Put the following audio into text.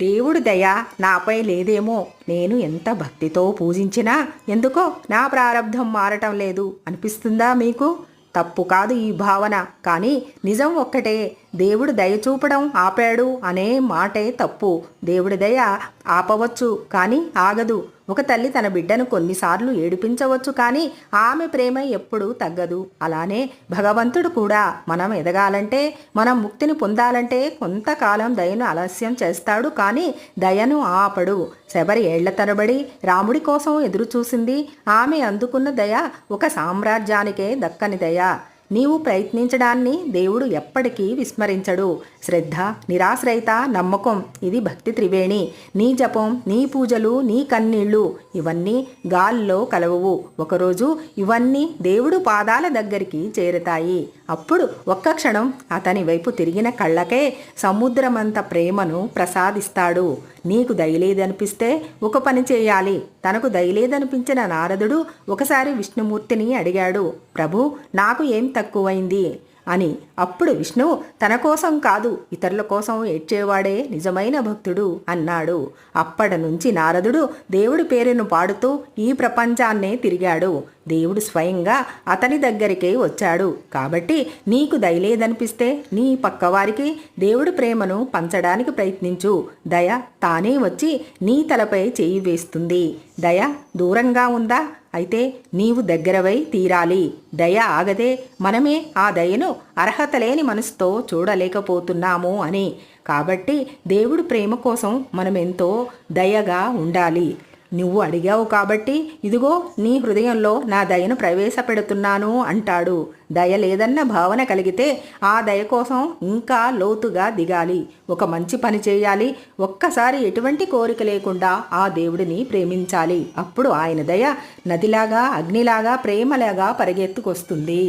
దేవుడి దయ నాపై లేదేమో, నేను ఎంత భక్తితో పూజించినా ఎందుకో నా ప్రారబ్ధం మారటం లేదు అనిపిస్తుందా మీకు? తప్పు కాదు ఈ భావన, కానీ నిజం ఒక్కటే. దేవుడు దయ చూపడం ఆపాడు అనే మాటే తప్పు. దేవుడి దయ ఆపవచ్చు కానీ ఆగదు. ఒక తల్లి తన బిడ్డను కొన్నిసార్లు ఏడిపించవచ్చు, కానీ ఆమె ప్రేమ ఎప్పుడూ తగ్గదు. అలానే భగవంతుడు కూడా మనం ఎదగాలంటే, మనం ముక్తిని పొందాలంటే కొంతకాలం దయను ఆలస్యం చేస్తాడు, కానీ దయను ఆపడు. శబరి ఏళ్ల తరబడి రాముడి కోసం ఎదురు చూసింది. ఆమె అందుకున్న దయ ఒక సామ్రాజ్యానికే దక్కని దయ. నీవు ప్రయత్నించడాన్ని దేవుడు ఎప్పటికీ విస్మరించడు. శ్రద్ధ, నిరాశ్రయత, నమ్మకం, ఇది భక్తి త్రివేణి. నీ జపం, నీ పూజలు, నీ కన్నీళ్ళు ఇవన్నీ గాల్లో కలవవు. ఒకరోజు ఇవన్నీ దేవుడు పాదాల దగ్గరికి చేరుతాయి. అప్పుడు ఒక్క క్షణం అతని వైపు తిరిగిన కళ్ళకే సముద్రమంత ప్రేమను ప్రసాదిస్తాడు. నీకు దయలేదనిపిస్తే ఒక పని చేయాలి. తనకు దయలేదనిపించిన నారదుడు ఒకసారి విష్ణుమూర్తిని అడిగాడు, ప్రభు, నాకు ఏం తక్కువైంది అని. అప్పుడు విష్ణువు, తన కోసం కాదు ఇతరుల కోసం ఏడ్చేవాడే నిజమైన భక్తుడు అన్నాడు. అప్పటి నుంచి నారదుడు దేవుడి పేరును పాడుతూ ఈ ప్రపంచాన్నే తిరిగాడు. దేవుడు స్వయంగా అతని దగ్గరికే వచ్చాడు. కాబట్టి నీకు దయలేదనిపిస్తే నీ పక్కవారికి దేవుడి ప్రేమను పంచడానికి ప్రయత్నించు. దయ తానే వచ్చి నీ తలపై చేయి వేస్తుంది. దయ దూరంగా ఉందా? అయితే నీవు దగ్గరవై తీరాలి. దయ ఆగదే. మనమే ఆ దయను అర్హత లేని మనసుతో చూడలేకపోతున్నాము అని. కాబట్టి దేవుడి ప్రేమ కోసం మనమెంతో దయగా ఉండాలి. నువ్వు అడిగావు కాబట్టి ఇదిగో నీ హృదయంలో నా దయను ప్రవేశపెడుతున్నాను అంటాడు. దయ లేదన్న భావన కలిగితే ఆ దయ కోసం ఇంకా లోతుగా దిగాలి. ఒక మంచి పని చేయాలి. ఒక్కసారి ఎటువంటి కోరిక లేకుండా ఆ దేవుడిని ప్రేమించాలి. అప్పుడు ఆయన దయ నదిలాగా, అగ్నిలాగా, ప్రేమలాగా పరిగెత్తుకొస్తుంది.